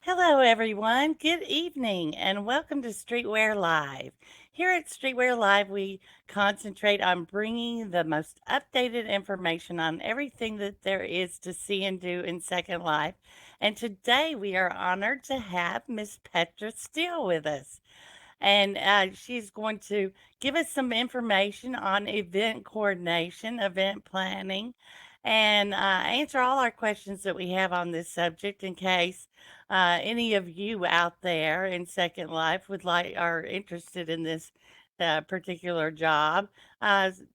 Hello, everyone. Good evening, and welcome to Streetwear Live. Here at Streetwear Live, we concentrate on bringing the most updated information on everything that there is to see and do in Second Life. And today we are honored to have Miss Petra Steele with us. And she's going to give us some information on event coordination, event planning, and answer all our questions that we have on this subject in case any of you out there in Second Life would like are interested in this particular job.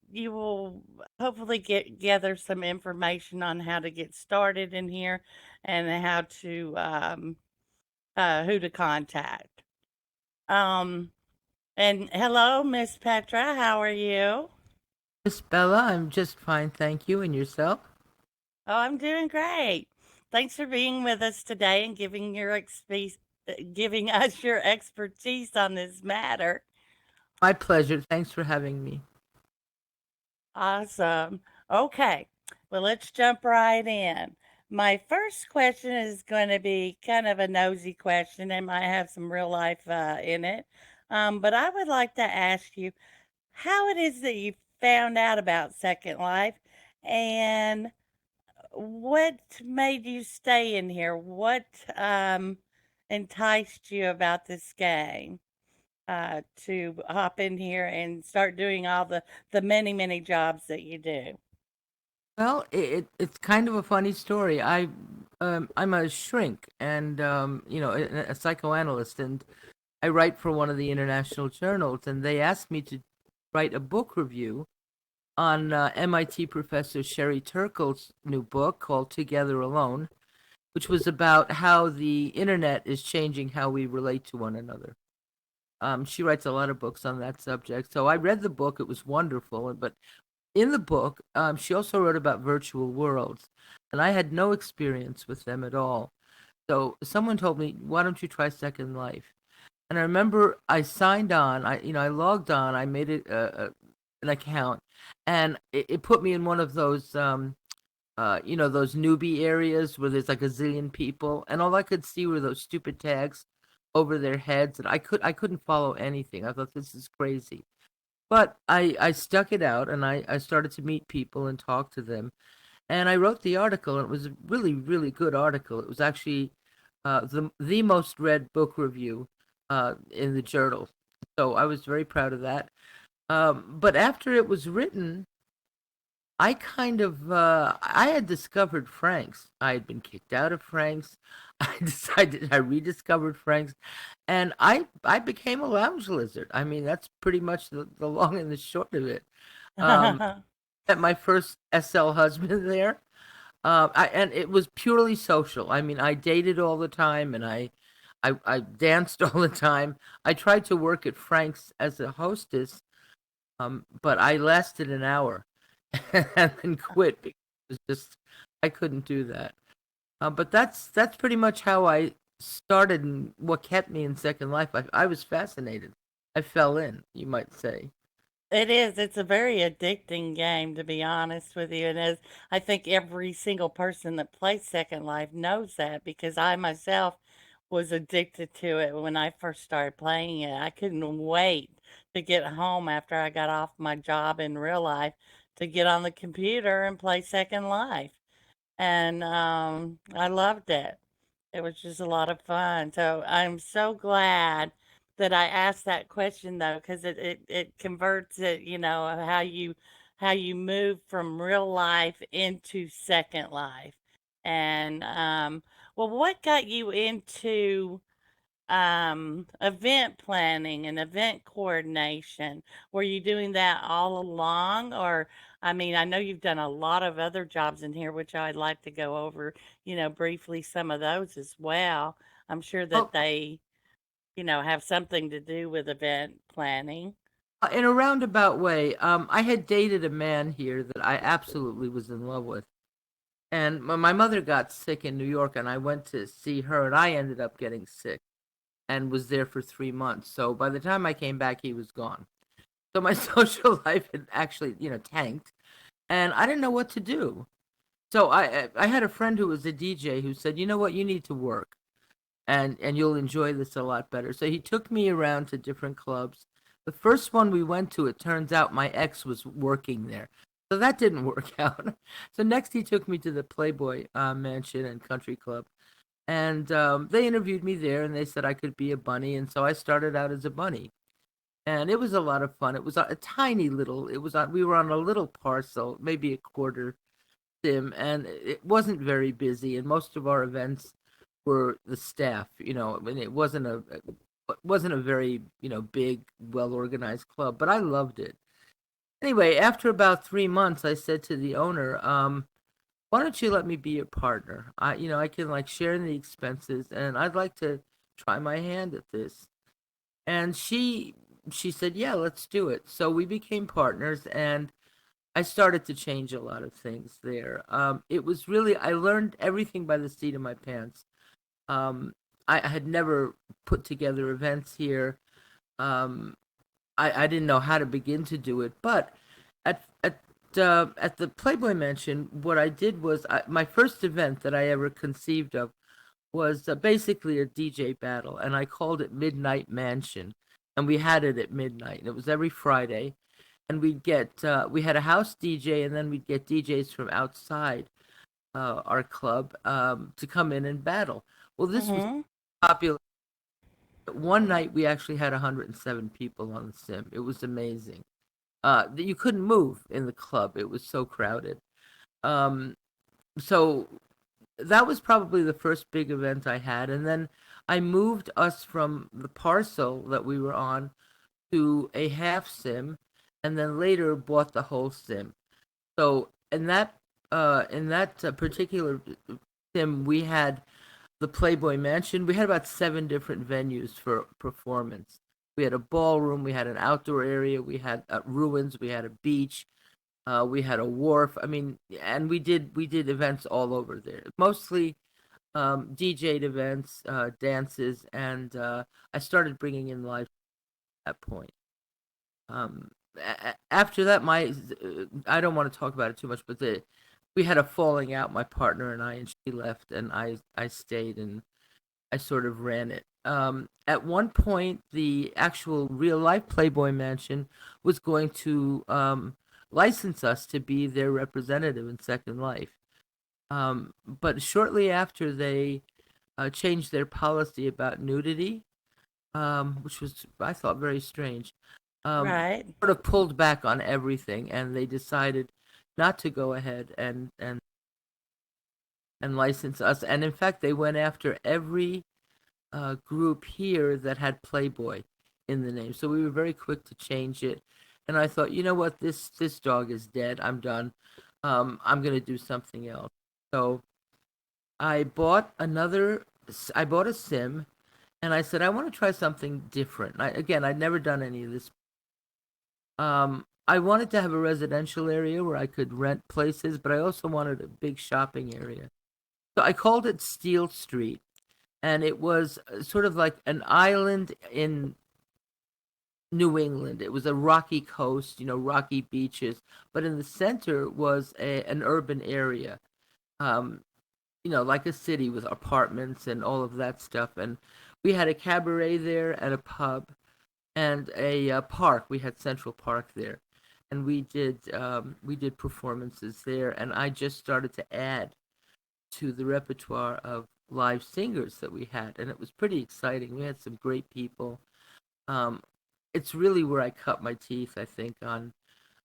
You will hopefully gather some information on how to get started in here and how to who to contact. Um, and hello, Miss Petra. How are you? Miss Bella, I'm just fine, thank you. And yourself? Oh, I'm doing great. Thanks for being with us today and giving us your expertise on this matter. My pleasure. Thanks for having me. Awesome. Okay. Well, let's jump right in. My first question is going to be kind of a nosy question. It might have some real life in it. But I would like to ask you how it is that you found out about Second Life and what made you stay in here? What enticed you about this game to hop in here and start doing all the many many jobs that you do? Well, it's kind of a funny story. I'm a shrink and a psychoanalyst, and I write for one of the international journals, and they asked me to write a book review on MIT professor Sherry Turkle's new book called Together Alone, which was about how the internet is changing how we relate to one another. She writes a lot of books on that subject. So I read the book. It was wonderful. But in the book, she also wrote about virtual worlds. And I had no experience with them at all. So someone told me, why don't you try Second Life? And I remember I signed on. I logged on. I made it an account, and it put me in one of those those newbie areas where there's like a zillion people, and all I could see were those stupid tags over their heads, and I couldn't follow anything. I thought this is crazy, but I stuck it out, and I started to meet people and talk to them, and I wrote the article, and it was a really really good article. It was actually the most read book review in the journal, so I was very proud of that. But after it was written, I kind of I had discovered Frank's. I had been kicked out of Frank's. I rediscovered Frank's, and I became a lounge lizard. I mean, that's pretty much the long and the short of it. Um, Met my first SL husband there, and it was purely social. I mean, I dated all the time, and I danced all the time. I tried to work at Frank's as a hostess, but I lasted an hour and then quit because it was just I couldn't do that. But that's pretty much how I started and what kept me in Second Life. I was fascinated. I fell in, you might say. It is. It's a very addicting game, to be honest with you. And as I think every single person that plays Second Life knows that because I myself was addicted to it when I first started playing it. I couldn't wait to get home after I got off my job in real life to get on the computer and play Second Life. And I loved it. It was just a lot of fun. So I'm so glad that I asked that question though, because it converts it, how you move from real life into Second Life. And well, what got you into event planning and event coordination? Were you doing that all along? Or, I mean, I know you've done a lot of other jobs in here, which I'd like to go over, briefly some of those as well. I'm sure that Well, they, have something to do with event planning. in a roundabout way, I had dated a man here that I absolutely was in love with. And my mother got sick in New York, and I went to see her, and I ended up getting sick and was there for 3 months. So by the time I came back, he was gone. So my social life had actually, tanked, and I didn't know what to do. So I had a friend who was a DJ who said, "You know what? You need to work." and you'll enjoy this a lot better. So he took me around to different clubs. The first one we went to, it turns out my ex was working there. So that didn't work out. So next he took me to the Playboy Mansion and Country Club. And they interviewed me there and they said I could be a bunny. And so I started out as a bunny. And it was a lot of fun. It was a tiny little, we were on a little parcel, maybe a quarter sim, and it wasn't very busy. And most of our events were the staff. I mean, it wasn't a very big, well organized club, but I loved it. Anyway, after about 3 months, I said to the owner, "Why don't you let me be your partner? I can like share in the expenses, and I'd like to try my hand at this." And she said, "Yeah, let's do it." So we became partners, and I started to change a lot of things there. It was really I learned everything by the seat of my pants. Um, I had never put together events here. Um, I didn't know how to begin to do it, but at the Playboy Mansion, what I did was my first event that I ever conceived of was basically a DJ battle, and I called it Midnight Mansion, and we had it at midnight, and it was every Friday, and we had a house DJ, and then we'd get DJs from outside our club to come in and battle. Well, this was Mm-hmm. popular. One night we actually had 107 people on the sim. It was amazing. You couldn't move in the club. It was so crowded. Um, so that was probably the first big event I had, and then I moved us from the parcel that we were on to a half sim, and then later bought the whole sim. So in that particular sim, we had the Playboy Mansion. We had about 7 different venues for performance. We had a ballroom, we had an outdoor area, we had ruins, we had a beach, we had a wharf. I mean, and we did events all over there. Mostly DJ'd events, dances, and I started bringing in live at that point. After that, I don't want to talk about it too much, but we had a falling out, my partner and I, and she left, and I stayed, and I sort of ran it. At one point, the actual real life Playboy Mansion was going to license us to be their representative in Second Life. But shortly after, they changed their policy about nudity, which was, I thought, very strange. Right. Sort of pulled back on everything, and they decided not to go ahead and license us. And in fact, they went after every group here that had Playboy in the name. So we were very quick to change it. And I thought, you know what, this dog is dead. I'm done. I'm gonna do something else. So I bought another. I bought a sim, and I said I want to try something different. Again, I'd never done any of this. I wanted to have a residential area where I could rent places, but I also wanted a big shopping area. So I called it Steel Street, and it was sort of like an island in New England. It was a rocky coast, rocky beaches, but in the center was an urban area, um, like a city with apartments and all of that stuff. And we had a cabaret there and a pub and a park. We had Central Park there, and we did performances there. And I just started to add to the repertoire of live singers that we had, and it was pretty exciting. We had some great people. Um, it's really where I cut my teeth, I think, on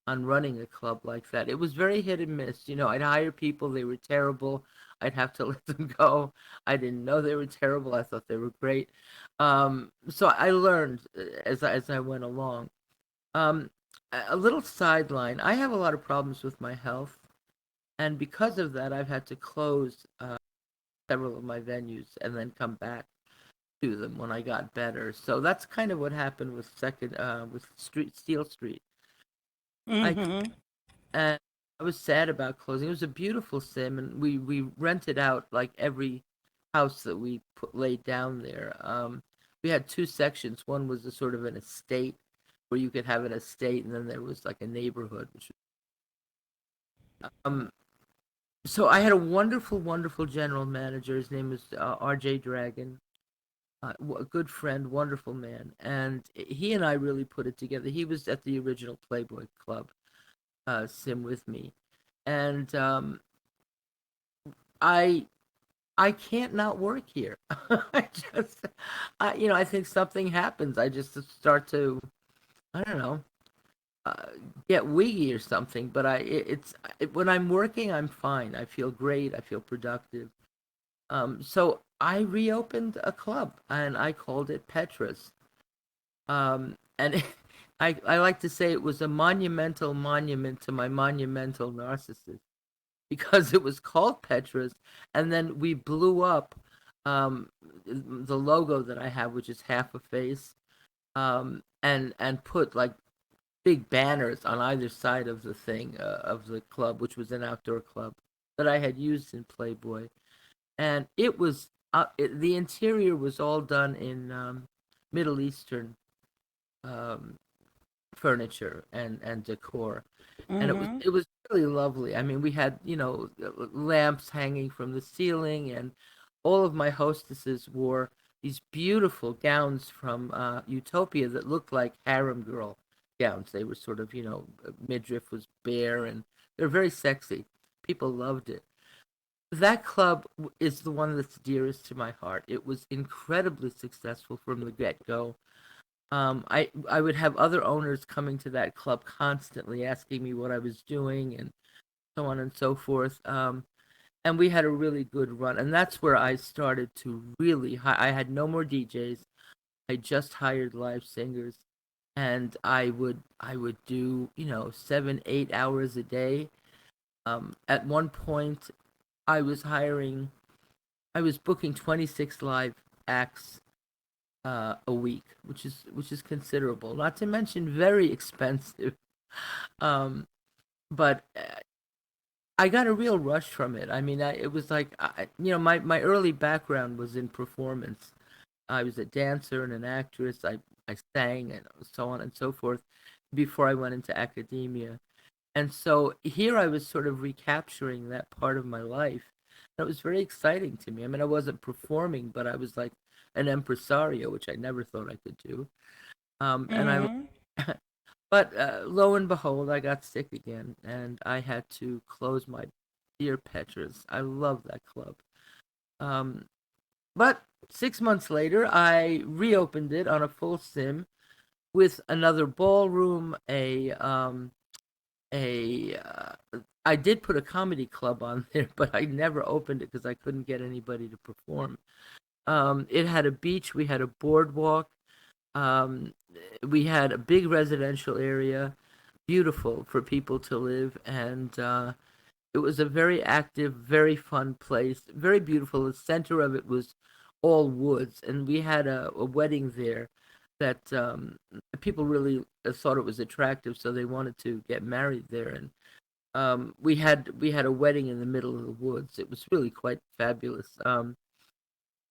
running a club like that. It was very hit and miss. I'd hire people, they were terrible. I'd have to let them go. I didn't know they were terrible. I thought they were great. So I learned as I went along. Um, a little sideline. I have a lot of problems with my health, and because of that, I've had to close several of my venues and then come back to them when I got better. So that's kind of what happened with Steel Street. I Mm-hmm. and I was sad about closing. It was a beautiful sim, and we rented out like every house that we laid down there. We had 2 sections. One was a sort of an estate where you could have an estate, and then there was like a neighborhood. Um, so I had a wonderful, wonderful general manager. His name was R.J. Dragon. a good friend, wonderful man, and he and I really put it together. He was at the original Playboy Club sim with me, and I I can't not work here. I just, I think something happens. I just start to, I don't know, uh, get wiggy or something. But when I'm working, I'm fine. I feel great. I feel productive. So I reopened a club and I called it Petra's. And I like to say it was a monumental monument to my monumental narcissist because it was called Petra's, and then we blew up um, the logo that I have, which is half a face, and put like big banners on either side of the thing of the club, which was an outdoor club that I had used in Playboy, and the interior was all done in Middle Eastern um, furniture and decor, and Mhm. it was really lovely. I mean, we had lamps hanging from the ceiling, and all of my hostesses wore these beautiful gowns from Utopia that looked like harem girl gowns. They were sort of midriff was bare, and they're very sexy. People loved it. That club is the one that's dearest to my heart. It was incredibly successful from the get go. I would have other owners coming to that club constantly asking me what I was doing and so on and so forth. And we had a really good run, and that's where I started to I had no more DJs. I just hired live singers, and I would do 7 8 hours a day. At one point, I was hiring I was booking 26 live acts a week, which is considerable. Not to mention very expensive. Um, but I got a real rush from it. I mean, it was like my early background was in performance. I was a dancer and an actress. I sang and so on and so forth before I went into academia. And so here I was sort of recapturing that part of my life. That was very exciting to me. I mean, I wasn't performing, but I was like an impresario, which I never thought I could do. And I, Mhm. but lo and behold, I got sick again, and I had to close my dear Petra's. I love that club. Um, but 6 months later, I reopened it on a full sim with another ballroom, I did put a comedy club on there, but I never opened it because I couldn't get anybody to perform. It had a beach, we had a boardwalk, um, we had a big residential area, beautiful for people to live, and it was a very active, very fun place, very beautiful. The center of it was all woods, and we had a wedding there that people really thought it was attractive, so they wanted to get married there, and we had a wedding in the middle of the woods. It was really quite fabulous.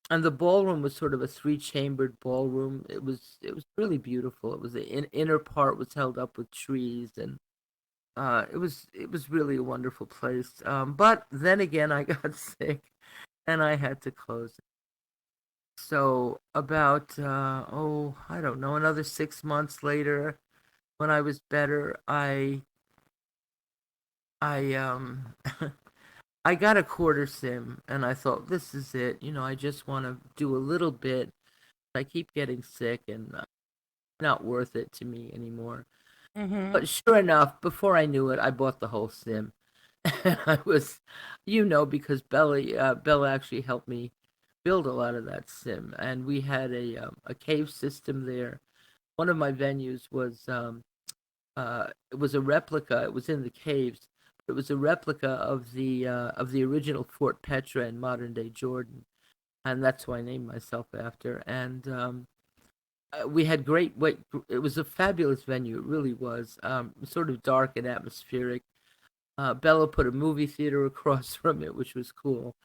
And the ballroom was sort of a three-chambered ballroom. It was really beautiful. It was the inner part was held up with trees, and it was really a wonderful place. But then again, I got sick, and I had to close it. So about I don't know, another 6 months later, when I was better, I I got a quarter sim and I thought this is it. I just want to do a little bit. I keep getting sick and not worth it to me anymore. Mhm. But sure enough, before I knew it, I bought the whole sim. And I was, because Bella actually helped me build a lot of that sim, and we had a cave system there. One of my venues it was a replica. It was in the caves. It was a replica of the original Fort Petra in modern day Jordan, and that's who I named myself after. And we had great. Wait, it was a fabulous venue. It really was. Sort of dark and atmospheric. Bella put a movie theater across from it, which was cool.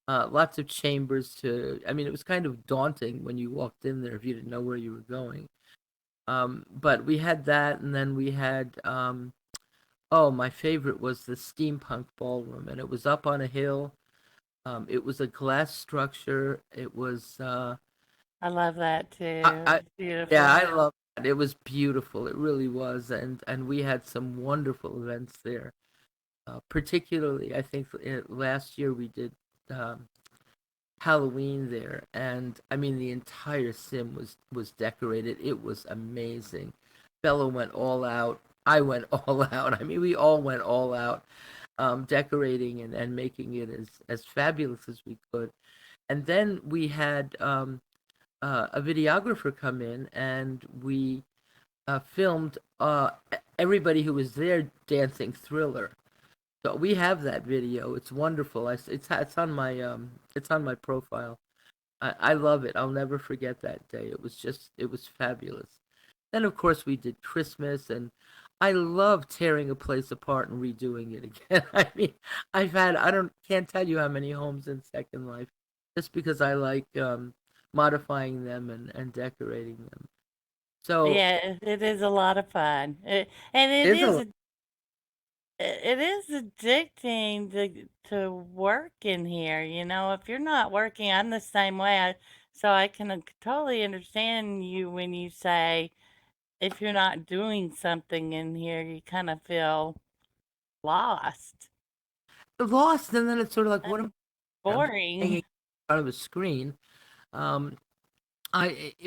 Lots of chambers to. I mean, it was kind of daunting when you walked in there if you didn't know where you were going. But we had that, and then we had oh, my favorite was the steampunk ballroom, and it was up on a hill. It was a glass structure. I love that too. I It's yeah, beautiful. I love it. It was beautiful. It really was, and we had some wonderful events there. Particularly, I think last year we did um, Halloween there, and I mean the entire sim was decorated. It was amazing. Bella went all out. I went all out. I mean, we all went all out, decorating and making it as fabulous as we could. And then we had a videographer come in, and we filmed everybody who was there dancing Thriller. So we have that video. It's wonderful. It's on my profile. I love it. I'll never forget that day. It was fabulous. Then of course we did Christmas, and I love tearing a place apart and redoing it again. I mean, I don't can't tell you how many homes in Second Life, just because I like modifying them and decorating them. So Yeah, it is a lot of fun. And there's a it is addicting to work in here. You know, if you're not working, I'm the same way. So I can totally understand you when you say if you're not doing something in here, you kind of feel lost lost, and then it's sort of like, what am and I'm just hanging boring. in front of a screen. Um,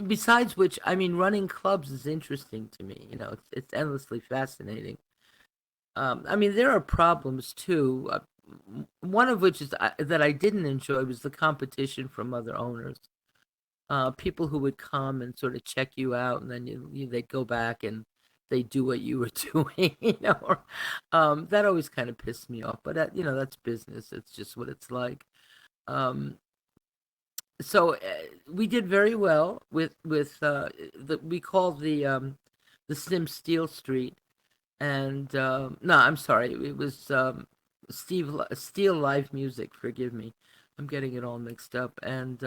besides which, I mean, running clubs is interesting to me. You know, it's endlessly fascinating. I mean, there are problems too. One of which is that I didn't enjoy was the competition from other owners. People who would come and sort of check you out, and then they'd go back and they do what you were doing. You know, that always kind of pissed me off. But you know, that's business. It's just what it's like. Um, so we did very well with we called the sim Steel Street, and no, I'm sorry, it was Steel Live Music. Forgive me, I'm getting it all mixed up. And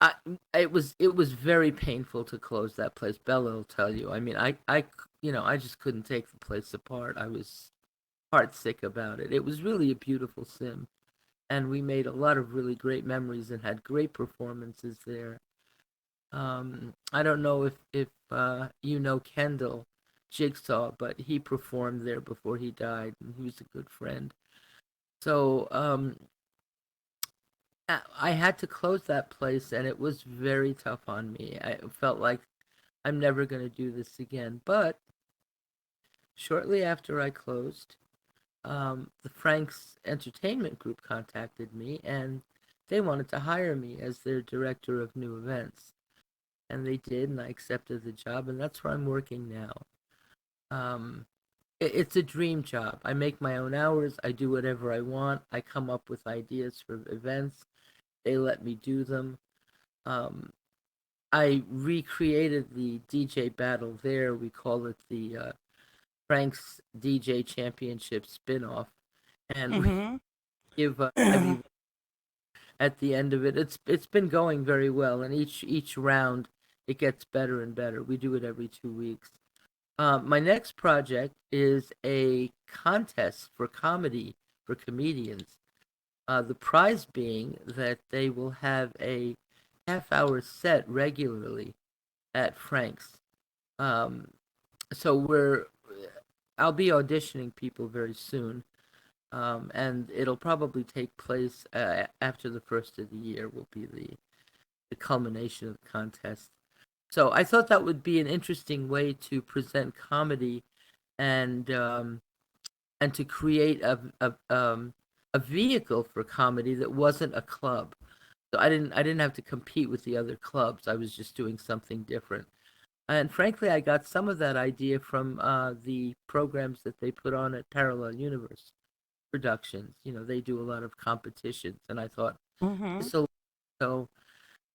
I it was very painful to close that place. Bella will tell you. I mean, you know, I just couldn't take the place apart. I was heartsick about it. It was really a beautiful sim, and we made a lot of really great memories and had great performances there. I don't know if you know Kendall Jigsaw, but he performed there before he died, and he was a good friend. So I had to close that place, and it was very tough on me. I felt like I'm never going to do this again. But shortly after I closed, the Frank's Entertainment Group contacted me, and they wanted to hire me as their director of new events. And they did, and I accepted the job, and that's where I'm working now. Um, it's a dream job. I make my own hours. I do whatever I want. I come up with ideas for events. They let me do them. Um, I recreated the DJ battle there. We call it the Frank's DJ Championship spinoff, and we Mm-hmm. give heavy at the end of it. It's been going very well, and each round it gets better and better. We do it every 2 weeks. My next project is a contest for comedy for comedians. The prize being that they will have a half-hour set regularly at Frank's. Um, so I'll be auditioning people very soon, and it'll probably take place after the first of the year. Will be the culmination of the contest. So I thought that would be an interesting way to present comedy and and to create a vehicle for comedy that wasn't a club. So I didn't have to compete with the other clubs. I was just doing something different. And frankly, I got some of that idea from the programs that they put on at Parallel Universe Productions. You know, they do a lot of competitions, and I thought Mm-hmm. this will so.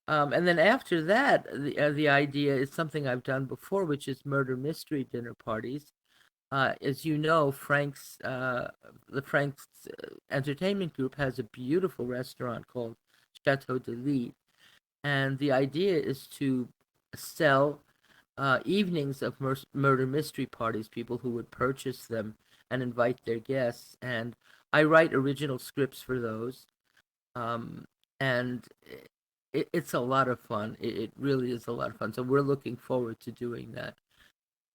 And then after that, the idea is something I've done before, which is murder mystery dinner parties. As you know, the Frank's Entertainment Group has a beautiful restaurant called Chateau de Lille, and the idea is to sell evenings of murder mystery parties, people who would purchase them and invite their guests. And I write original scripts for those. Um, and it's a lot of fun. It really is a lot of fun. So we're looking forward to doing that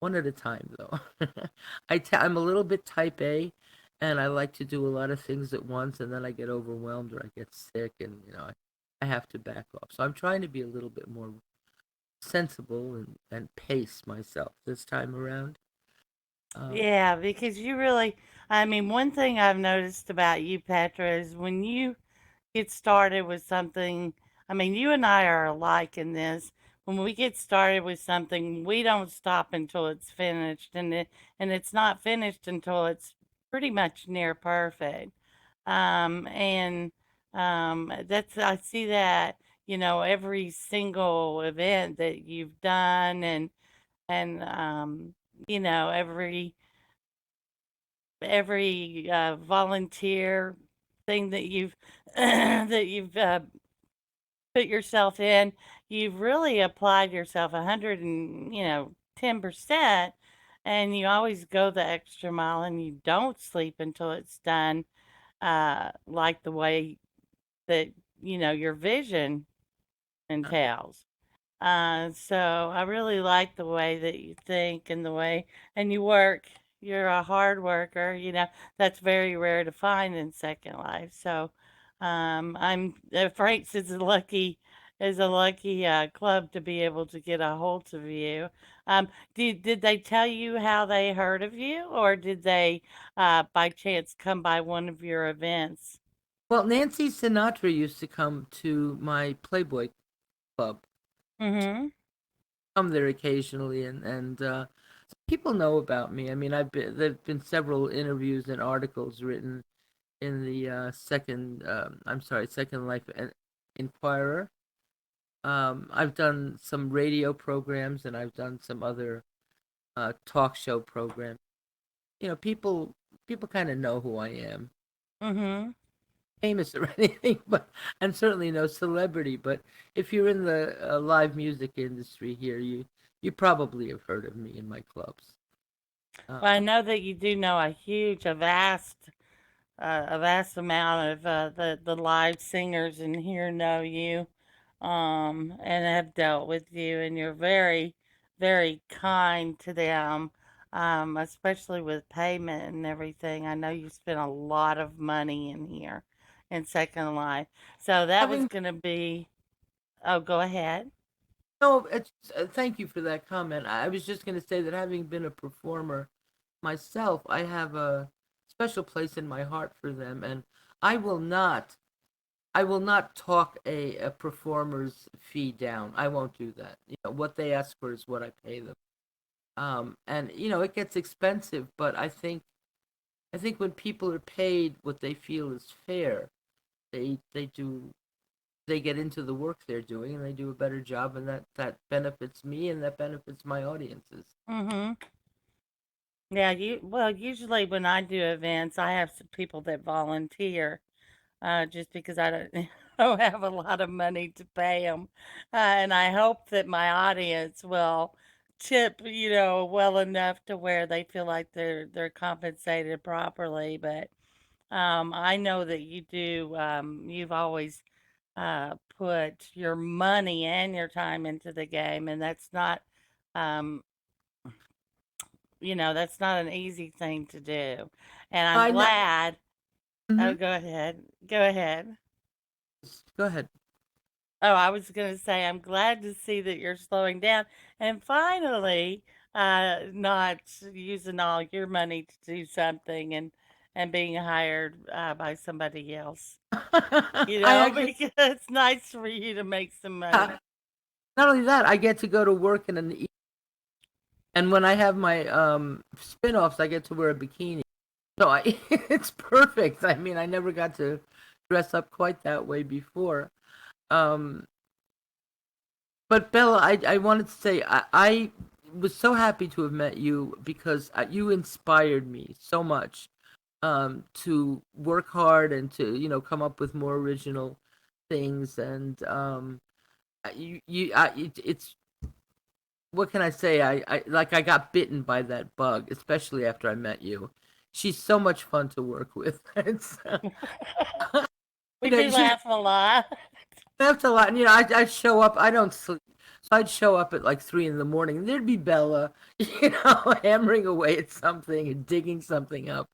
one at a time, though. I'm a little bit type A, and I like to do a lot of things at once, and then I get overwhelmed or I get sick, and I have to back off. So I'm trying to be a little bit more sensible and pace myself this time around. Um, Yeah, because you really, I mean, one thing I've noticed about you, Petra, is when you get started with something, I mean, you and I are alike in this. When we get started with something, we don't stop until it's finished, and it's not finished until it's pretty much near perfect. And that's I see that, every single event that you've done, and every volunteer thing that you've that you've put yourself in, you've really applied yourself 10%, and you always go the extra mile, and you don't sleep until it's done, like the way that your vision entails. So I really like the way that you think and the way and you work. You're a hard worker, that's very rare to find in Second Life. So I'm Frank's is a lucky club to be able to get a hold of you. Um, did they tell you how they heard of you, or did they by chance come by one of your events? well, Nancy Sinatra used to come to my Playboy Club, Mm-hmm. come there occasionally, and people know about me. I mean, there've been several interviews and articles written in the Second Life Inquirer. I've done some radio programs and I've done some other talk show programs. People kind of know who I am. Mm-hmm. Famous or anything, but and certainly no celebrity. But if you're in the live music industry here, you probably have heard of me in my clubs. Uh, Well, I know that you do know a vast amount of the live singers in here know you, and have dealt with you, and you're very, very kind to them, especially with payment and everything. I know you spent a lot of money in here in Second Life, so that was having gonna be. Oh, go ahead. no, thank you for that comment. I was just going to say that having been a performer myself, I have a special place in my heart for them, and I will not I will not talk a performer's fee down. I won't do that. What they ask for is what I pay them. And it gets expensive, but I think when people are paid what they feel is fair, they get into the work they're doing and they do a better job, and that benefits me and that benefits my audiences. Mm-hmm. Yeah, usually when I do events, I have some people that volunteer, just because I don't, don't have a lot of money to pay them. And I hope that my audience will tip, well enough to where they feel like they're compensated properly. But I know that you do. You've always put your money and your time into the game, and um, that's not an easy thing to do. And I'm I know. glad. Oh, Hmm. go ahead. Go ahead. Go ahead. Oh, I was gonna say I'm glad to see that you're slowing down and finally not using all your money to do something and being hired by somebody else. I actually, Because it's nice for you to make some money. not only that, I get to go to work and when I have my spin-offs, I get to wear a bikini. So it's perfect. I mean, I never got to dress up quite that way before. Um, but Bella, I wanted to say I was so happy to have met you because you inspired me so much to work hard and to come up with more original things. And it's what can I say? I got bitten by that bug, especially after I met you. She's so much fun to work with. It's We do she's laugh a lot. Left a lot, and I'd show up. I don't sleep, so I'd show up at like 3 in the morning, and there'd be Bella, hammering away at something and digging something up.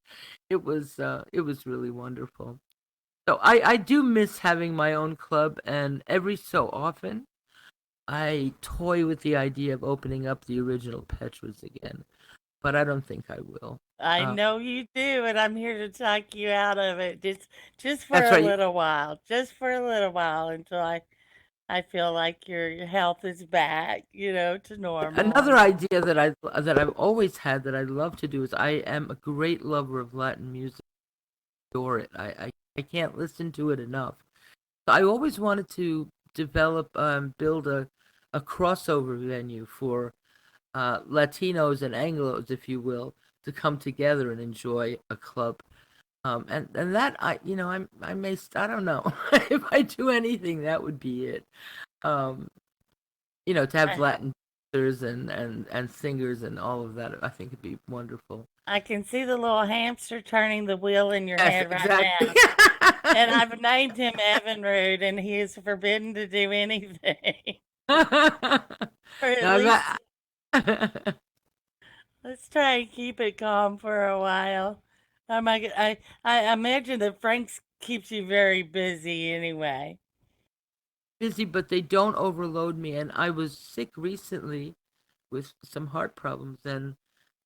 It was really wonderful. So I do miss having my own club, and every so often I toy with the idea of opening up the original Petras again, but I don't think I will. I Uh, know you do, and I'm here to talk you out of it just for that's a right. little while. Just for a little while until I feel like your health is back, to normal Another and idea that I've always had that I'd love to do is I am a great lover of Latin music. Adore it. I can't listen to it enough. So I always wanted to build a crossover venue for Latinos and Anglos, if you will, to come together and enjoy a club. And that I may I don't know if I do anything, that would be it. Um, to have I Latin dancers and singers and all of that, I think it'd be wonderful. I can see the little hamster turning the wheel in your Yes, head right exactly. now. And I've named him Evinrude, and he is forbidden to do anything. Or at No, least let's try and keep it calm for a while. I imagine that Frank's keeps you very busy anyway. busy, but they don't overload me. And I was sick recently with some heart problems, and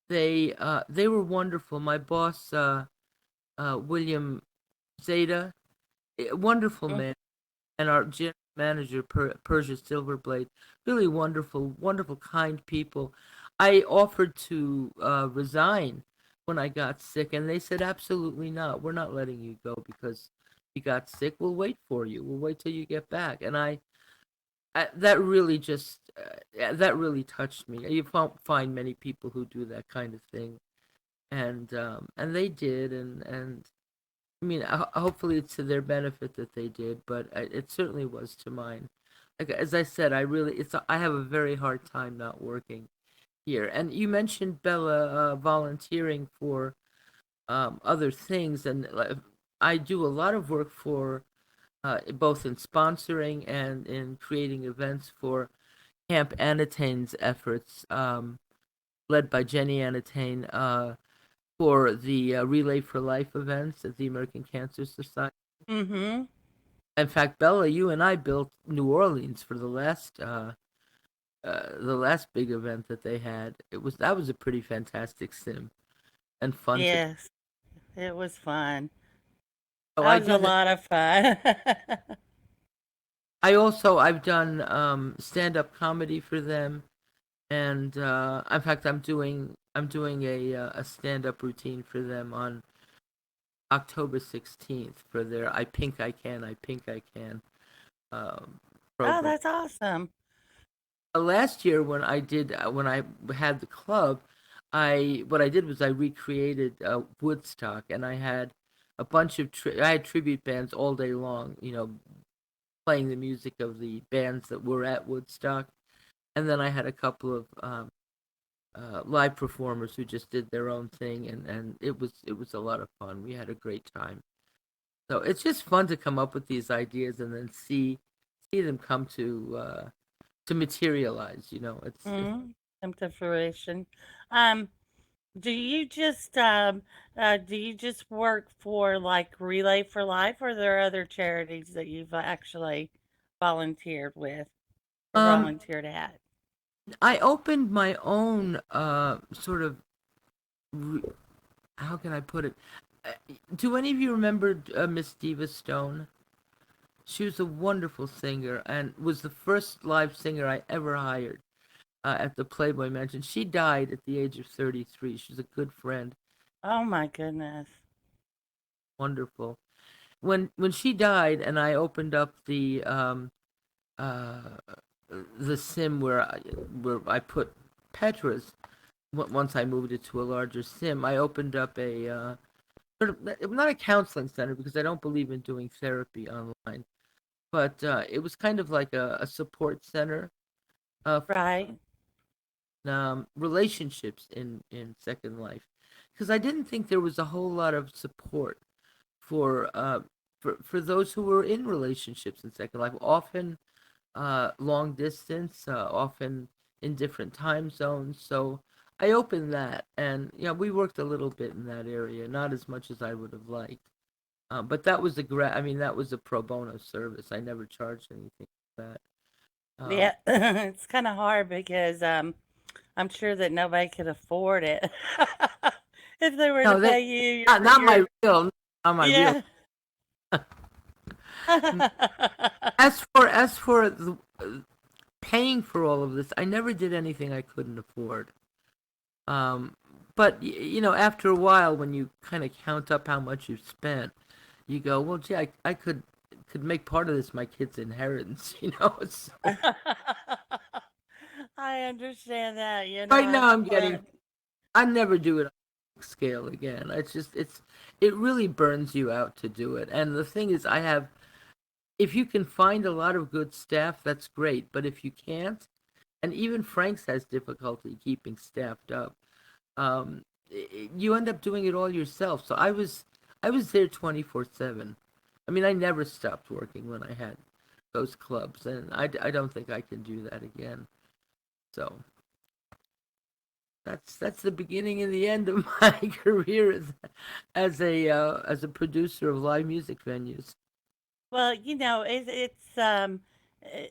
they were wonderful. My boss, William Zeta, wonderful Mm, man, and our general manager, Persia Silverblade, really wonderful, wonderful, kind people. I offered to resign when I got sick, and they said, absolutely not. We're not letting you go because you got sick. We'll wait for you. We'll wait till you get back. And that really that really touched me. You won't find many people who do that kind of thing, and they did, and I mean, hopefully it's to their benefit that they did, but it certainly was to mine. Like as I said, I have a very hard time not working here. And you mentioned Bella volunteering for other things, and I do a lot of work for both in sponsoring and in creating events for Camp Anatane's efforts, led by Jenny Anatane, for the Relay for Life events at the American Cancer Society. mhm. In fact, Bella, you and I built New Orleans for the last big event that they had. That was a pretty fantastic sim and fun to. Yes, it was fun. So That I was a did. lot of fun. I've done stand up comedy for them, and in fact I'm doing a stand up routine for them on October 16th for their I Pink I Can um, Oh, program. that's awesome. Last year when I had the club, I what I did was I recreated Woodstock, and I had a bunch of I had tribute bands all day long, playing the music of the bands that were at Woodstock, and then I had a couple of live performers who just did their own thing, and it was a lot of fun. We had a great time. So it's just fun to come up with these ideas and then see them come to materialize. It's Mhm. Come to fruition. Um, do you just work for like Relay for Life, or are there other charities that you've actually volunteered with or um volunteered at? I opened my own sort of how can I put it? Uh, Do any of you remember Miss Diva Stone? She was a wonderful singer and was the first live singer I ever hired at the Playboy Mansion. She died at the age of 33. She's a good friend, Oh my goodness. wonderful. When she died, and I opened up uh, the sim where I put Petra's. Once I moved it to a larger sim, I opened up a sort of not a counseling center because I don't believe in doing therapy online, but it was kind of like a support center Right. relationships in Second Life, because I didn't think there was a whole lot of support for for those who were in relationships in Second Life, often long distance, often in different time zones. So I opened that, and we worked a little bit in that area, not as much as I would have liked. But that was I mean, that was a pro bono service. I never charged anything for that. Um, Yeah, it's kind of hard because I'm sure that nobody could afford it if they were to no, they pay you not my real, not my real. yeah. As for paying for all of this, I never did anything I couldn't afford. Um, but after a while, when you kind of count up how much you've spent, you go, well, gee, I could make part of this my kid's inheritance. So I understand that, right I now I'm feel getting. that. I never do it on a scale again. It really burns you out to do it. And the thing is, if you can find a lot of good staff, that's great. But if you can't, and even Frank's has difficulty keeping staffed up, um, you end up doing it all yourself. So I was there 24/7. I mean, I never stopped working when I had those clubs, and I don't think I can do that again. So that's the beginning and the end of my career as a producer of live music venues. Well,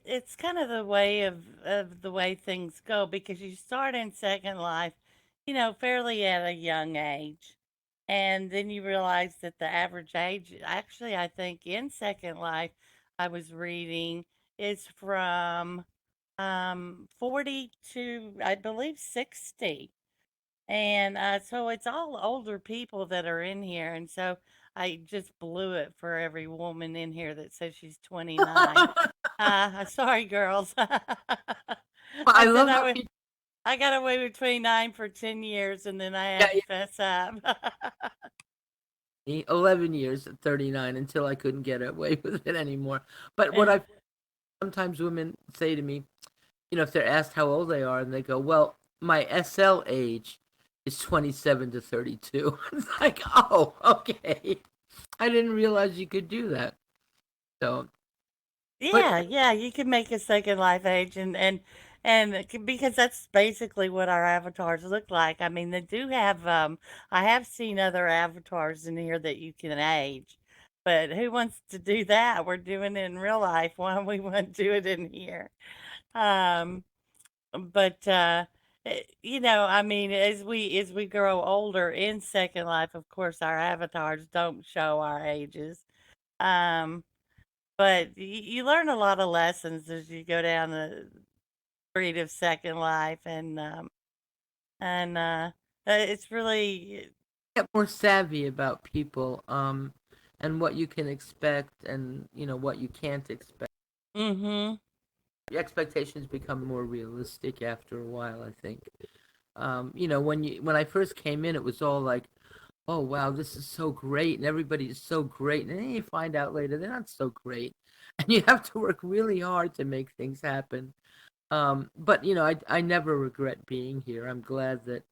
it's kind of the way of the way things go because you start in Second Life, fairly at a young age. And then you realize that the average age, actually, I think in Second Life, I was reading, is from 40 to, I believe, 60. And so it's all older people that are in here. And so I just blew it for every woman in here that says she's 29. Sorry, girls. I I said love how people. I got away with 29 for 10 years and then I Yeah, had to fess up. 11 years at 39 until I couldn't get away with it anymore. But what Eh, I sometimes women say to me, if they're asked how old they are, and they go, "Well, my SL age is 27 to 32." It's like, "Oh, okay. I didn't realize you could do that." So, but Yeah, yeah, you can make a Second Life age because that's basically what our avatars look like. I mean, they do have I have seen other avatars in here that you can age. But who wants to do that? We're doing it in real life. Why we want to do it in here? Um, but I mean, as we grow older in Second Life, of course, our avatars don't show our ages. Um, but you learn a lot of lessons as you go down the street of Second Life, and it's really. get more savvy about people, and what you can expect, and what you can't expect. Mm-hmm. Your expectations become more realistic after a while, I think. When I first came in, it was all like, "Oh wow, this is so great," and everybody is so great, and then you find out later they're not so great, and you have to work really hard to make things happen. But I never regret being here. I'm glad that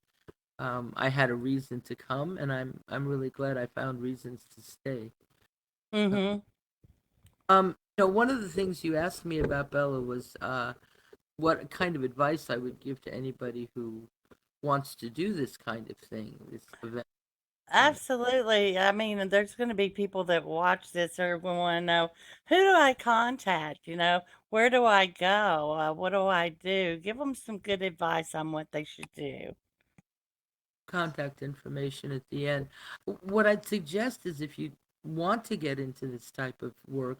I had a reason to come, and I'm really glad I found reasons to stay. Mm-hmm. One of the things you asked me about, Bella, was what kind of advice I would give to anybody who wants to do this kind of thing, this event. And Absolutely. I mean, there's going to be people that watch this or want to know, who do I contact? Where do I go? What do I do? Give them some good advice on what they should do. contact information at the end. What I'd suggest is, if you want to get into this type of work,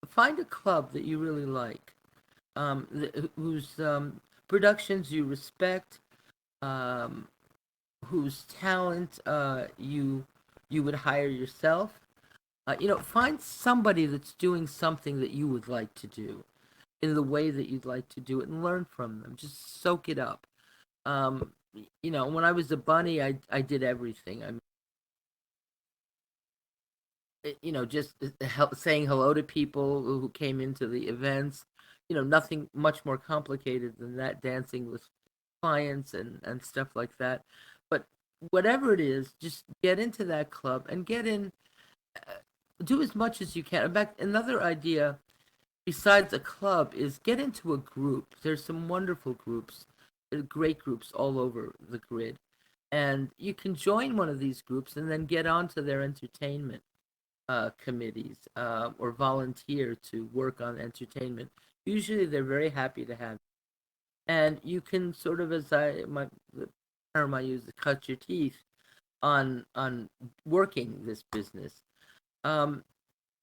find a club that you really like, whose productions you respect, um, whose talent you would hire yourself. Find somebody that's doing something that you would like to do in the way that you'd like to do it, and learn from them. Just soak it up. Um, when I was a bunny, I did everything. I mean, just saying hello to people who came into the events. Nothing much more complicated than that. Dancing with clients and stuff like that. But whatever it is, just get into that club and get in. do as much as you can. In fact, another idea besides a club is get into a group. There's some wonderful groups, great groups all over the grid. And you can join one of these groups and then get onto their entertainment committees or volunteer to work on entertainment. Usually they're very happy to have you. And you can sort of, the term I use, cut your teeth on working this business. Um,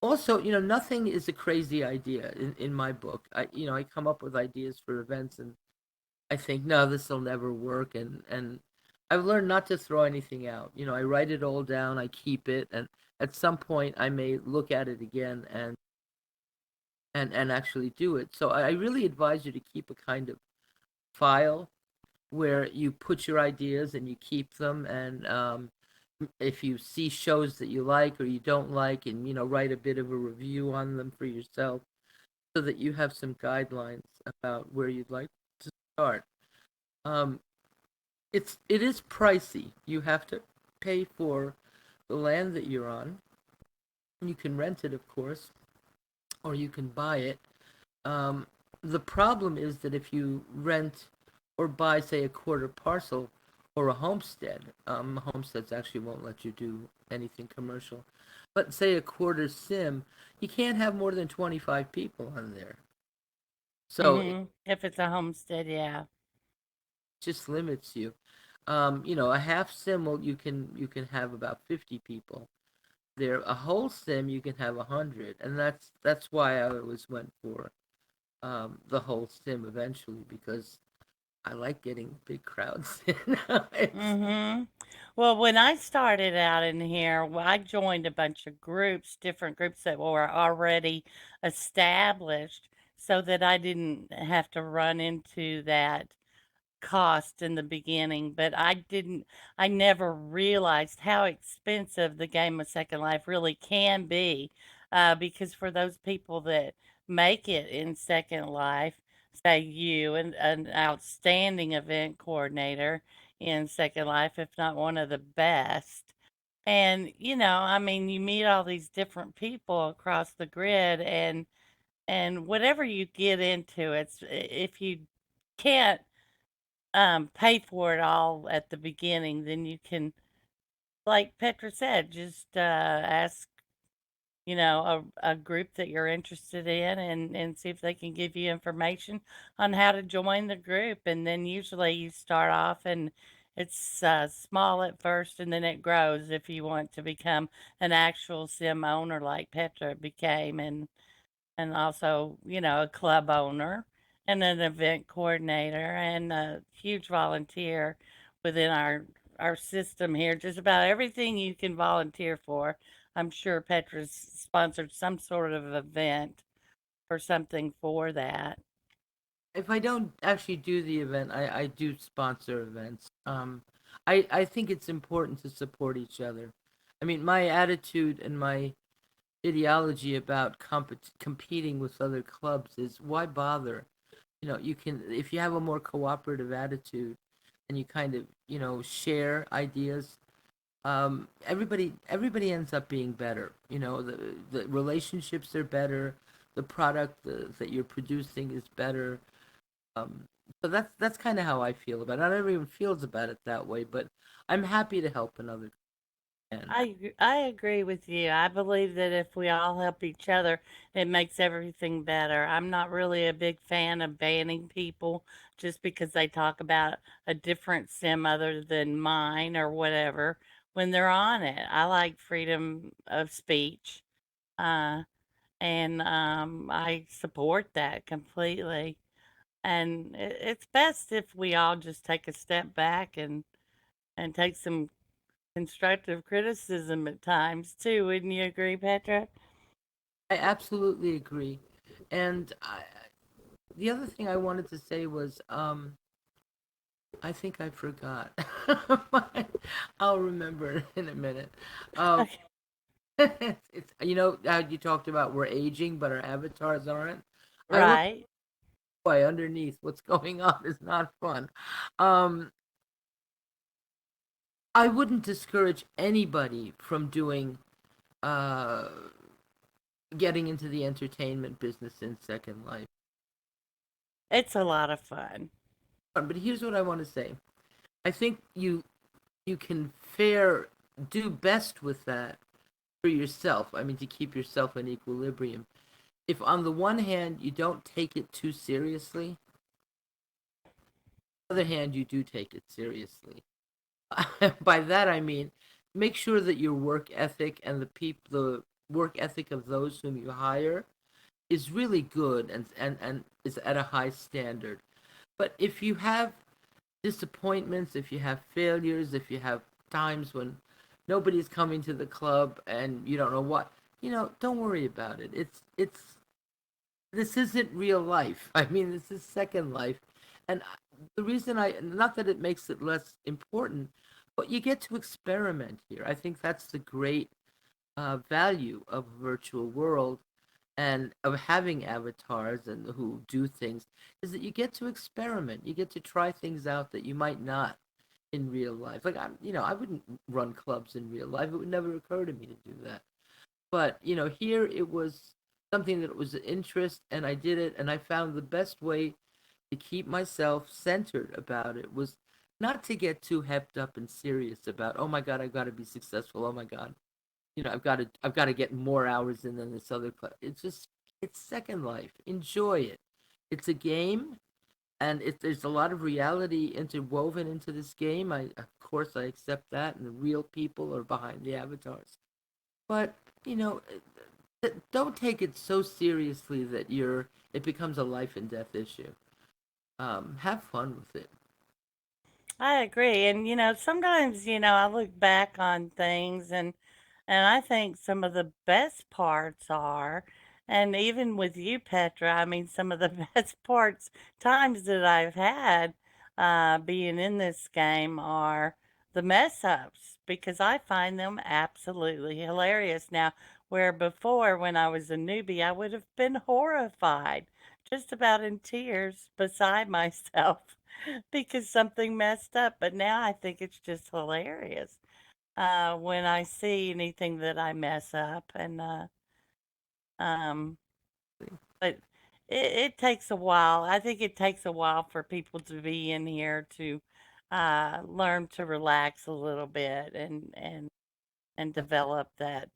Also, nothing is a crazy idea in my book. I come up with ideas for events, and I think, no, this will never work, and I've learned not to throw anything out. I write it all down, I keep it, and at some point I may look at it again and actually do it. So I really advise you to keep a kind of file where you put your ideas and you keep them, and if you see shows that you like or you don't like, and write a bit of a review on them for yourself so that you have some guidelines about where you'd like to start. um, it is pricey. You have to pay for the land that you're on. You can rent it, of course, or you can buy it. Um, the problem is that if you rent or buy, say, a quarter parcel or a homestead, homesteads actually won't let you do anything commercial. But say a quarter sim, you can't have more than 25 people on there. So it If it's a homestead, yeah. just limits you. A half sim, well, you can have about 50 people. There, a whole sim you can have 100, and that's why I always went for the whole sim eventually, because I like getting big crowds in. It's, Mm-hmm. Well, when I started out in here, I joined a bunch of groups, different groups that were already established, so that I didn't have to run into that cost in the beginning, but I never realized how expensive the game of Second Life really can be. Because for those people that make it in Second Life, say you, and an outstanding event coordinator in Second Life, if not one of the best. And, I mean, you meet all these different people across the grid, and whatever you get into, if you can't pay for it all at the beginning, then you can, like Petra said, just ask, a group that you're interested in, and see if they can give you information on how to join the group. And then usually you start off and it's small at first, and then it grows if you want to become an actual sim owner like Petra became. And also, a club owner and an event coordinator and a huge volunteer within our system here. Just about everything you can volunteer for. I'm sure Petra's sponsored some sort of event or something for that. if I don't actually do the event, I do sponsor events. I think it's important to support each other. I mean, my attitude and my ideology about competing with other clubs is, why bother? You can, if you have a more cooperative attitude and you kind of, share ideas, everybody ends up being better. The relationships are better, the product that you're producing is better. um so that's kind of how I feel about it. Not everyone feels about it that way, but I'm happy to help another. And I agree with you. I believe that if we all help each other, it makes everything better. I'm not really a big fan of banning people just because they talk about a different sim other than mine or whatever when they're on it. I like freedom of speech, uh, and I support that completely. And it's best if we all just take a step back and take some constructive criticism at times too. Wouldn't you agree, Petra? I absolutely agree. And the other thing I wanted to say was, I think I forgot. I'll remember in a minute. Um, Okay. it's how you talked about we're aging, but our avatars aren't. I wonder Right. why underneath what's going on is not fun. Um, I wouldn't discourage anybody from doing uh, getting into the entertainment business in Second Life. It's a lot of fun. But here's what I want to say. I think you can fare do best with that for yourself. I mean, to keep yourself in equilibrium. If on the one hand you don't take it too seriously, on the other hand you do take it seriously. By that I mean make sure that your work ethic and the work ethic of those whom you hire is really good and is at a high standard. But if you have disappointments, if you have failures, if you have times when nobody's coming to the club and you don't know what, don't worry about it. It's this isn't real life. I mean, this is Second Life. And the reason not that it makes it less important, but you get to experiment here. I think that's the great value of a virtual world and of having avatars and who do things is that you get to experiment. You get to try things out that you might not in real life. Like I wouldn't run clubs in real life. It would never occur to me to do that. But here it was something that was an interest, and I did it, and I found the best way to keep myself centered about it was not to get too hepped up and serious about. Oh my God, I've got to be successful. Oh my God, I've got to get more hours in than this other club. It's Second Life. Enjoy it. It's a game, and there's a lot of reality interwoven into this game. Of course I accept that, and the real people are behind the avatars. But you know, don't take it so seriously that it becomes a life and death issue. Have fun with it. I agree. And sometimes, I look back on things and I think some of the best parts are, and even with you, Petra, I mean some of the best parts times that I've had being in this game are the mess ups because I find them absolutely hilarious. Now, where before when I was a newbie, I would have been horrified, just about in tears beside myself because something messed up. But now I think it's just hilarious when I see anything that I mess up. Um, but it takes a while. I think it takes a while for people to be in here to learn to relax a little bit and develop that.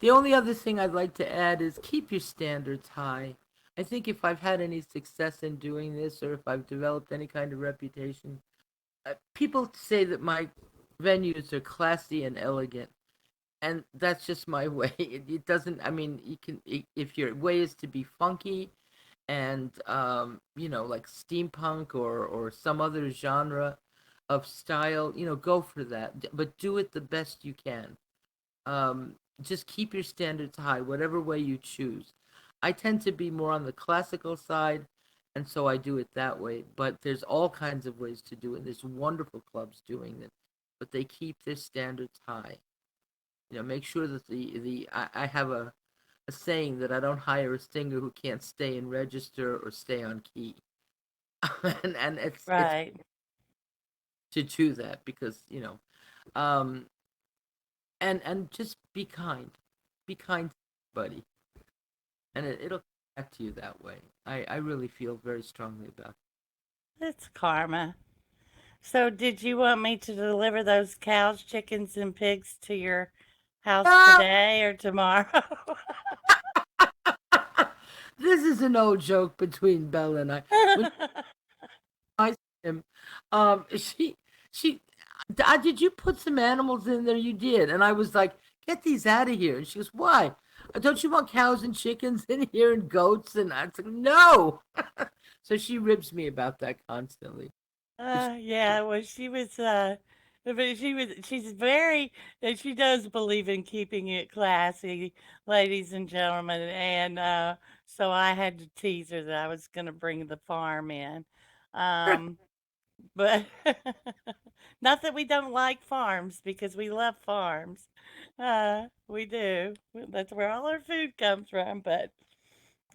The only other thing I'd like to add is keep your standards high. I think if I've had any success in doing this, or if I've developed any kind of reputation, people say that my venues are classy and elegant, and that's just my way. It doesn't. I mean, if your way is to be funky and like steampunk or some other genre of style, go for that. But do it the best you can. Just keep your standards high, whatever way you choose. I tend to be more on the classical side, and so I do it that way. But there's all kinds of ways to do it. There's wonderful clubs doing it, but they keep their standards high. Make sure that I have a saying that I don't hire a singer who can't stay in register or stay on key, and it's Right. to do that because um, and just be kind to everybody, and it'll come back to you that way. I really feel very strongly about it. It's karma. So, did you want me to deliver those cows, chickens, and pigs to your house Ah! today or tomorrow? This is an old joke between Bella and I. When I see him, she did you put some animals in there? You did, and I was like, get these out of here. And she goes, why? Don't you want cows and chickens in here and goats? And I was like, no. So she ribs me about that constantly. But Yeah, well, but she's very, she does believe in keeping it classy, ladies and gentlemen. And so I had to tease her that I was going to bring the farm in. Um, but not that we don't like farms because we love farms. We do. That's where all our food comes from. But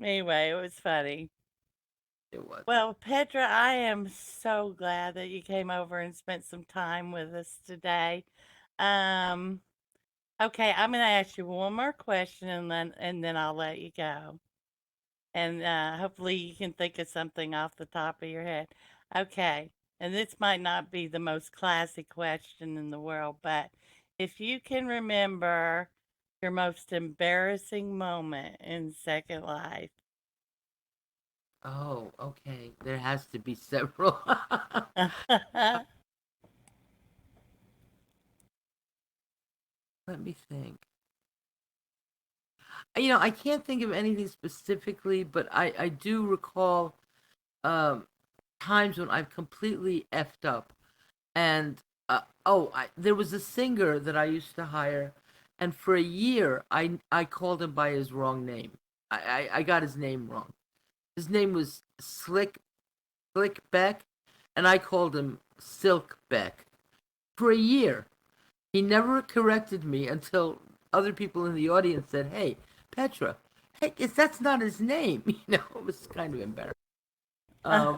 anyway, it was funny. it was. Well, Petra, I am so glad that you came over and spent some time with us today. Um, Okay, I'm gonna ask you one more question and then I'll let you go. And hopefully you can think of something off the top of your head. Okay, and this might not be the most classic question in the world, but if you can remember your most embarrassing moment in Second Life. Oh, okay. There has to be several. Let me think. I can't think of anything specifically, but I do recall um, times when I've completely effed up. And there was a singer that I used to hire, and for a year I called him by his wrong name. I got his name wrong. His name was Slick Beck, and I called him Silk Beck for a year. He never corrected me until other people in the audience said, "Hey, Petra, hey, that's not his name." It was kind of embarrassing. Um,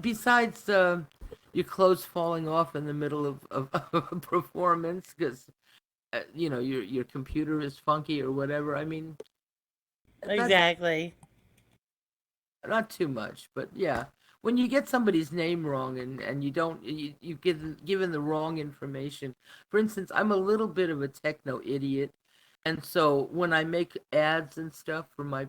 Besides your clothes falling off in the middle of of a performance because your computer is funky or whatever. I mean, that's Exactly. not too much, but yeah, when you get somebody's name wrong and you don't you given the wrong information. For instance, I'm a little bit of a techno idiot, and so when I make ads and stuff for my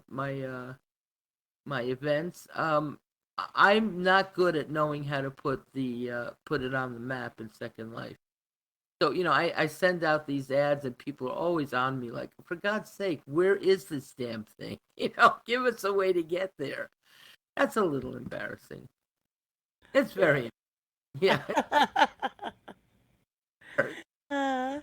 events, I'm not good at knowing how to put it on the map in Second Life. So I send out these ads and people are always on me like, for God's sake, where is this damn thing? Give us a way to get there. That's a little embarrassing. It's Yeah. very, yeah. Uh,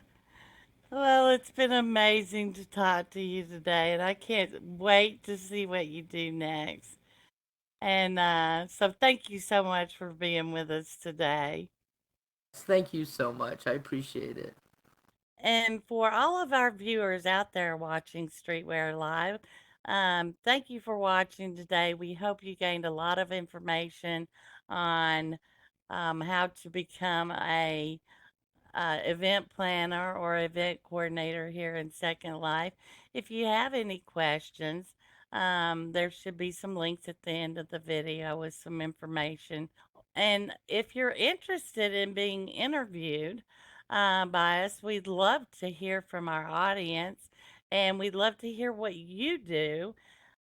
well, it's been amazing to talk to you today, and I can't wait to see what you do next. And so, thank you so much for being with us today. Thank you so much. I appreciate it. And for all of our viewers out there watching Streetwear Live, thank you for watching today. We hope you gained a lot of information on how to become a event planner or event coordinator here in Second Life. If you have any questions, there should be some links at the end of the video with some information. And if you're interested in being interviewed by us, we'd love to hear from our audience and we'd love to hear what you do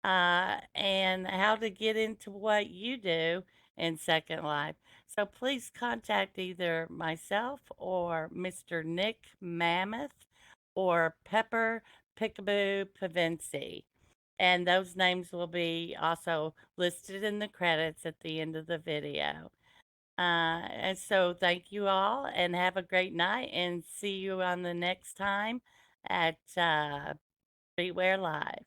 and how to get into what you do in Second Life. So please contact either myself or Mr. Nick Mammoth or Pepper Pickaboo Pavinci. And those names will be also listed in the credits at the end of the video. And so thank you all and have a great night and see you on the next time at Streetwear Live.